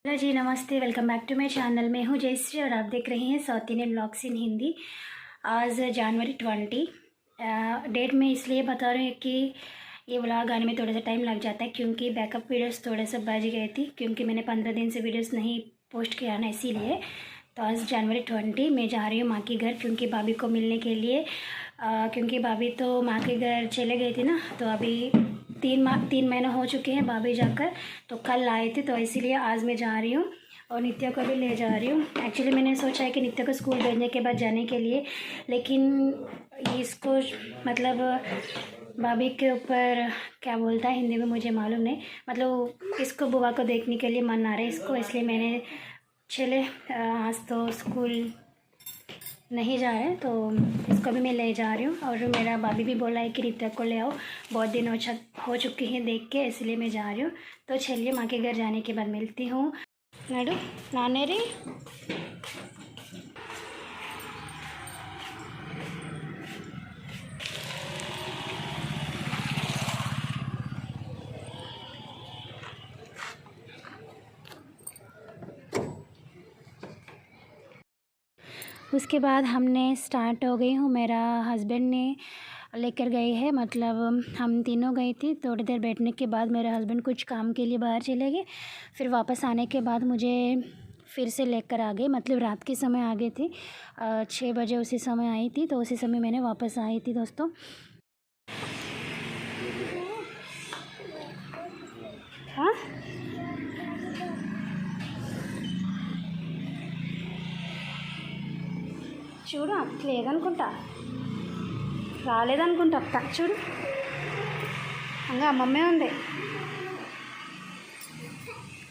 Hello ji, नमस्ते। Welcome back to my channel. मैं हूँ जयश्री और आप देख रहे हैं South Indian blogs in Hindi. आज जनवरी 20 डेट में इसलिए बता रही हूँ कि ये व्लॉग आने में थोड़ा सा टाइम लग जाता है क्योंकि बैकअप वीडियोस थोड़े से बच गए थी क्योंकि मैंने 15 दिन से वीडियोस नहीं पोस्ट किया ना, इसीलिए। तो आज जनवरी 20 मैं जा रही हूँ माँ के घर क्योंकि भाभी को मिलने के लिए। क्योंकि भाभी तो माँ के घर चले गई थी ना, तो अभी 3 महीने हो चुके हैं भाभी जाकर। तो कल आए थे, तो इसीलिए आज मैं जा रही हूँ और नित्या को भी ले जा रही हूँ। एक्चुअली मैंने सोचा है कि नित्या को स्कूल भेजने के बाद जाने के लिए, लेकिन इसको मतलब भाभी के ऊपर क्या बोलता है हिंदी में मुझे मालूम नहीं, मतलब इसको बुआ को देखने के लिए मन आ रहा है इसको, इसलिए मैंने चले आज तो स्कूल नहीं जा रहे तो इसको भी मैं ले जा रही हूँ। और मेरा भाभी भी बोला है कि रित्या को ले आओ, बहुत दिन हो चुके हैं देख के, इसलिए मैं जा रही हूँ। तो चलिए माँ के घर जाने के बाद मिलती हूँ। नडू नाने रे उसके बाद हमने स्टार्ट हो गई हूँ। मेरा हस्बैंड ने लेकर गए हैं, मतलब हम तीनों गई थी। थोड़ी देर बैठने के बाद मेरे हस्बैंड कुछ काम के लिए बाहर चले गए, फिर वापस आने के बाद मुझे फिर से लेकर आ गए, मतलब रात के समय आ गई थी। 6 बजे उसी समय आई थी, तो उसी समय मैंने वापस आई थी दोस्तों। हाँ చూడు లేదనుకుంటా, రాలేదనుకుంటా అక్క. చూడు ఇంకా అమ్మమ్మే ఉంది.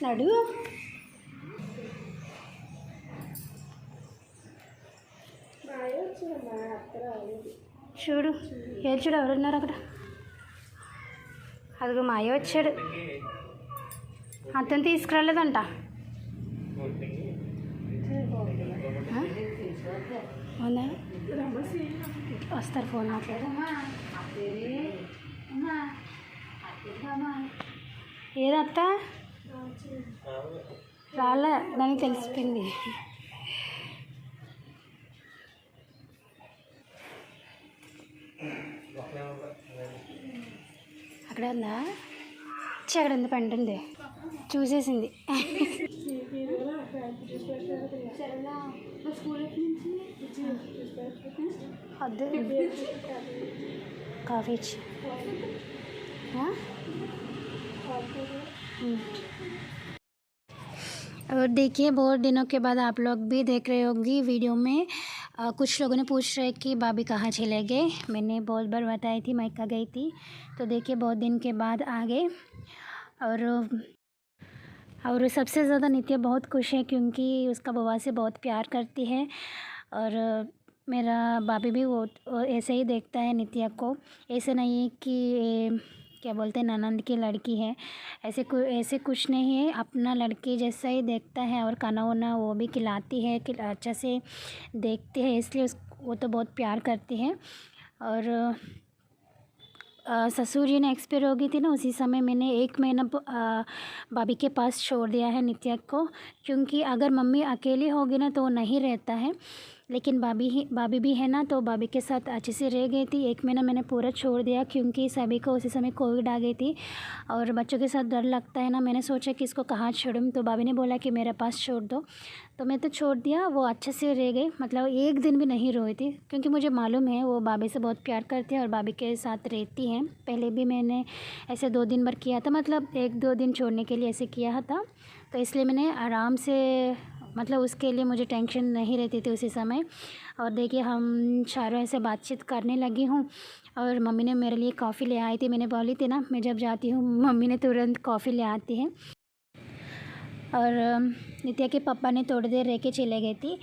నడు చూడు ఏది చూడు ఎవరున్నారు అక్కడ. అదిగో మా అయ్య వచ్చాడు, అతను తీసుకురాలేదంట. అవునా, వస్తారు ఫోన్ మాట్లాడు. ఏదత్త రాలే, దానికి తెలిసిపోయింది. అక్కడ ఉందా, అక్కడ ఉంది, పంట ఉంది, చూసేసింది. అదే కాఫీ ఇచ్చి. और देखिए, बहुत दिनों के बाद आप लोग भी देख रहे होंगी वीडियो में। कुछ लोगों ने पूछ रहे कि भाभी कहाँ चले गए। मैंने बहुत बार बताई थी मायका गई थी, तो देखिए बहुत दिन के बाद आ गए। और सबसे ज़्यादा नित्या बहुत खुश है क्योंकि उसका बुआ से बहुत प्यार करती है। और मेरा भाभी भी वो ऐसे ही देखता है नित्या को, ऐसे नहीं है कि क्या बोलते हैं ननंद की लड़की है, ऐसे कुछ नहीं है, अपना लड़की जैसा ही देखता है। और खाना वाना वो भी खिलाती है कि अच्छा से देखते हैं, इसलिए वो तो बहुत प्यार करती है। और ससुर जी ने एक्सपायर हो गई थी ना, उसी समय मैंने 1 महीना भाभी के पास छोड़ दिया है नित्या को, क्योंकि अगर मम्मी अकेली होगी ना तो वो नहीं रहता है, लेकिन भाभी भी है ना, तो भाभी के साथ अच्छे से रह गई थी। 1 महीना मैंने पूरा छोड़ दिया क्योंकि सभी को उसी समय कोविड आ गई थी और बच्चों के साथ डर लगता है ना। मैंने सोचा कि इसको कहाँ छोड़ूँ, तो भाभी ने बोला कि मेरे पास छोड़ दो, तो मैं तो छोड़ दिया। वो अच्छे से रह गई, मतलब 1 दिन भी नहीं रोई थी, क्योंकि मुझे मालूम है वो भाभी से बहुत प्यार करती है और भाभी के साथ रहती हैं। पहले भी मैंने ऐसे 2 दिन भर किया था, मतलब 1-2 दिन छोड़ने के लिए ऐसे किया था, तो इसलिए मैंने आराम से, मतलब उसके लिए मुझे टेंशन नहीं रहती थी उसी समय। और देखिए हम चारों ऐसे बातचीत करने लगी हूँ और मम्मी ने मेरे लिए कॉफ़ी ले आई थी। मैंने बोली थी ना, मैं जब जाती हूँ मम्मी ने तुरंत कॉफ़ी ले आती है। और नित्या के पापा ने थोड़ी देर रह के चले गई थी,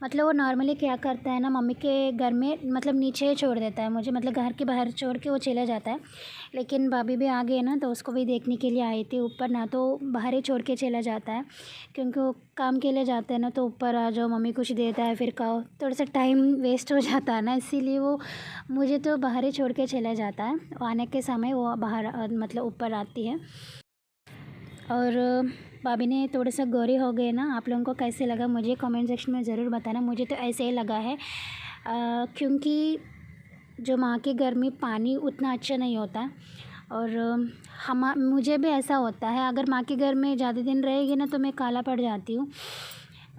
मतलब वो नॉर्मली क्या करता है ना, मम्मी के घर में मतलब नीचे छोड़ देता है मुझे, मतलब घर के बाहर छोड़ के वो चला जाता है। लेकिन भाभी भी आ गई ना, तो उसको भी देखने के लिए आई थी ऊपर ना, तो बाहर ही छोड़ के चला जाता है, क्योंकि वो काम के लिए जाते हैं ना, तो ऊपर आ जाओ, मम्मी कुछ देता है, फिर खाओ, थोड़ा सा टाइम वेस्ट हो जाता है ना, इसीलिए वो मुझे तो बाहर ही छोड़ के चला जाता है। आने के समय वो बाहर मतलब ऊपर आती है। और भाभी ने थोड़ा सा गोरे हो गए ना। आप लोगों को कैसे लगा मुझे कमेंट सेक्शन में ज़रूर बताना। मुझे तो ऐसे ही लगा है क्योंकि जो माँ के घर में पानी उतना अच्छा नहीं होता। और मुझे भी ऐसा होता है, अगर माँ के घर में ज़्यादा दिन रहेगी ना तो मैं काला पड़ जाती हूँ।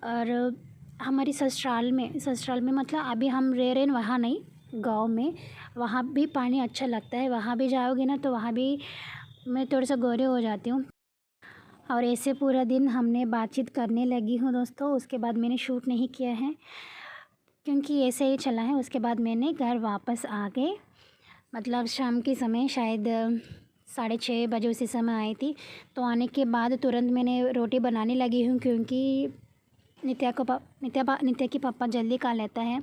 और हमारी ससुराल में मतलब अभी हम रह रहे हैं वहाँ नहीं, गांव में, वहाँ भी पानी अच्छा लगता है। वहाँ भी जाओगे ना तो वहाँ भी मैं थोड़ा सा गोरे हो जाती हूँ। और ऐसे पूरा दिन हमने बातचीत करने लगी हूँ दोस्तों। उसके बाद मैंने शूट नहीं किया है क्योंकि ऐसे ही चला है। उसके बाद मैंने घर वापस आ गए, मतलब शाम के समय, शायद 6:30 बजे उसी समय आई थी। तो आने के बाद तुरंत मैंने रोटी बनाने लगी हूँ क्योंकि नित्या के पापा जल्दी खा लेता है।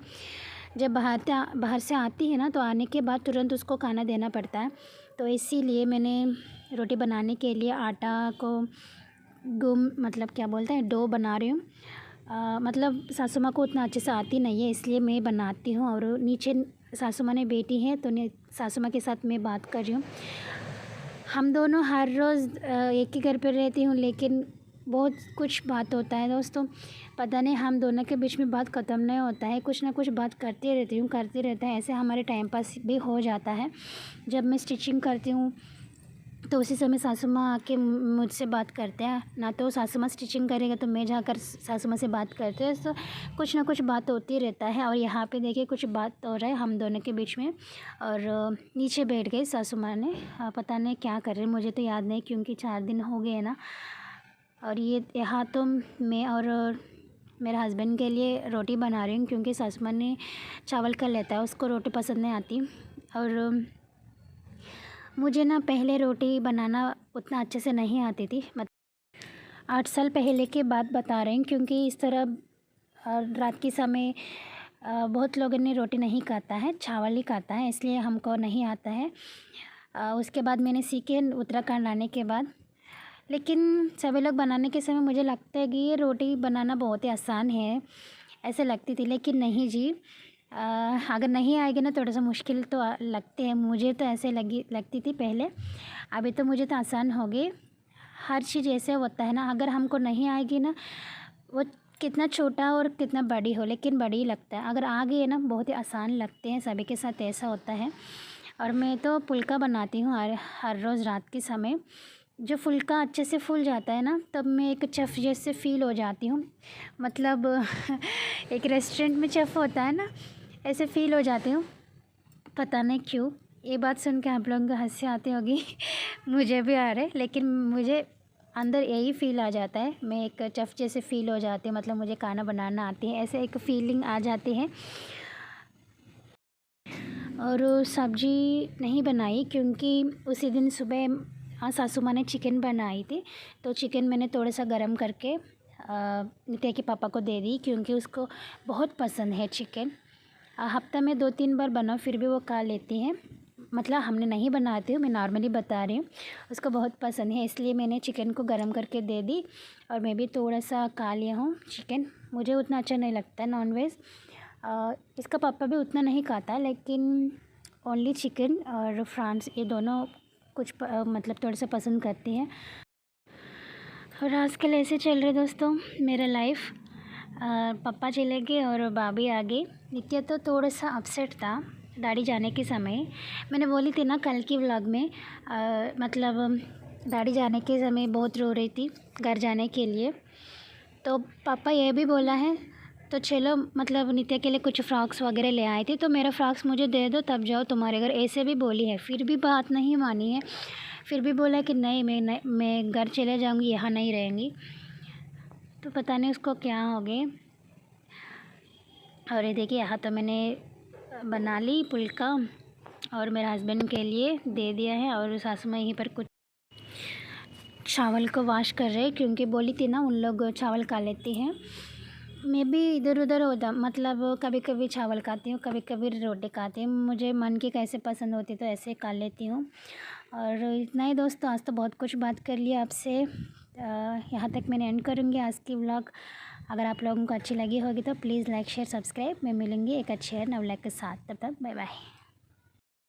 जब बाहर से आती है ना तो आने के बाद तुरंत उसको खाना देना पड़ता है। तो इसीलिए मैंने रोटी बनाने के लिए आटा को मतलब क्या बोलते हैं, डो बना रही हूँ। मतलब सासू माँ को उतना अच्छे से आती नहीं है, इसलिए मैं बनाती हूँ। और नीचे सासू माँ ने बेटी है तो सासू माँ के साथ मैं बात कर रही हूँ। हम दोनों हर रोज़ एक ही घर पर रहती हूँ, लेकिन बहुत कुछ बात होता है दोस्तों। पता नहीं हम दोनों के बीच में बात ख़त्म नहीं होता है, कुछ ना कुछ बात करते रहते हैं। ऐसे हमारे टाइम पास भी हो जाता है। जब मैं स्टिचिंग करती हूँ तो उसी समय सासू माँ आके मुझसे बात करते हैं, ना तो सासू माँ स्टिचिंग करेगा तो मैं जाकर सासू माँ से बात करते हैं। तो कुछ ना कुछ बात होती रहता है। और यहाँ पे देखिए कुछ बात हो रहा है हम दोनों के बीच में। और नीचे बैठ गई सासू माँ ने, पता नहीं क्या कर रहे मुझे तो याद नहीं क्योंकि 4 दिन हो गए ना। और ये यहाँ तो मैं और मेरे हस्बैंड के लिए रोटी बना रही हूँ क्योंकि सासू माँ ने चावल कर लेता है, उसको रोटी पसंद नहीं आती। और मुझे ना पहले रोटी बनाना उतना अच्छे से नहीं आती थी, 8 साल पहले की बात बता रही हूँ क्योंकि इस तरह रात के समय बहुत लोगों ने रोटी नहीं खाता है, चावल ही खाता है, इसलिए हमको नहीं आता है। उसके बाद मैंने सीखे उत्तराखंड आने के बाद। लेकिन सभी लोग बनाने के समय मुझे लगता है कि ये रोटी बनाना बहुत ही आसान है, ऐसे लगती थी। लेकिन नहीं जी, अगर नहीं आएगी ना थोड़ा सा मुश्किल तो लगते हैं। मुझे तो ऐसे लगती थी पहले, अभी तो मुझे तो आसान हो गई। हर चीज़ ऐसे होता है ना, अगर हमको नहीं आएगी ना, वो कितना छोटा और कितना बड़ी हो लेकिन बड़ी ही लगता है। अगर आ गई है ना बहुत ही आसान लगते हैं, सभी के साथ ऐसा होता है। और मैं तो फुल्का बनाती हूँ हर रोज़ रात के समय। जो फुल्का अच्छे से फूल जाता है ना तब मैं एक शेफ़ जैसे फ़ील हो जाती हूँ। मतलब एक रेस्टोरेंट में शेफ़ होता है ना, ऐसे फ़ील हो जाती हूँ, पता नहीं क्यों। ये बात सुन के आप लोगों को हंसी आती होगी मुझे भी आ रहा है, लेकिन मुझे अंदर यही फ़ील आ जाता है। मैं एक शेफ़ जैसे फ़ील हो जाती हूँ, मतलब मुझे खाना बनाना आती है, ऐसे एक फ़ीलिंग आ जाती है। और सब्ज़ी नहीं बनाई क्योंकि उसी दिन सुबह सासू माँ ने चिकन बनाई थी। तो चिकन मैंने थोड़ा सा गरम करके नित्या के पापा को दे दी क्योंकि उसको बहुत पसंद है चिकन। हफ्ता में 2-3 बार बनाओ फिर भी वो खा लेती हैं। मतलब हमने नहीं बनाती हूँ, मैं नॉर्मली बता रही हूँ। उसको बहुत पसंद है इसलिए मैंने चिकन को गरम करके दे दी। और मैं भी थोड़ा सा खा लिया हूँ चिकन। मुझे उतना अच्छा नहीं लगता है नॉनवेज। इसका पापा भी उतना नहीं खाता, लेकिन ओनली चिकन और फ्रांस ये दोनों कुछ मतलब थोड़ा सा पसंद करती हैं। और आजकल ऐसे चल रहे दोस्तों मेरा लाइफ। पापा चले गए और भाभी आ गई। नित्या तो थोड़ा सा अपसेट था दादी जाने के समय। मैंने बोली थी ना कल की व्लॉग में, मतलब दादी जाने के समय बहुत रो रही थी घर जाने के लिए। तो पापा ये भी बोला है तो चलो, मतलब नित्या के लिए कुछ फ्रॉक्स वगैरह ले आए थे तो मेरा फ्रॉक्स मुझे दे दो तब जाओ तुम्हारे घर, ऐसे भी बोली है। फिर भी बात नहीं मानी है, फिर भी बोला कि नहीं मैं घर चले जाऊंगी, यहाँ नहीं रहेंगी। तो पता नहीं उसको क्या हो गए। और ये देखिए यहाँ तो मैंने बना ली पुल्का और मेरे हस्बैंड के लिए दे दिया है। और सासू माँ यहीं पर कुछ चावल को वॉश कर रहे हैं क्योंकि बोली थी ना उन लोग चावल खा लेती हैं। मैं भी इधर उधर होता, मतलब कभी कभी चावल खाती हूँ, कभी कभी रोटी खाती हूँ। मुझे मन की कैसे पसंद होती तो ऐसे खा लेती हूँ। और इतना ही दोस्तों, आज तो बहुत कुछ बात कर लिया आपसे। यहाँ तक मैंने एंड करूँगी आज की व्लॉग। अगर आप लोगों को अच्छी लगी होगी तो प्लीज़ लाइक शेयर सब्सक्राइब। मैं मिलूँगी एक अच्छे नए व्लॉग के साथ, तब तक बाय बाय।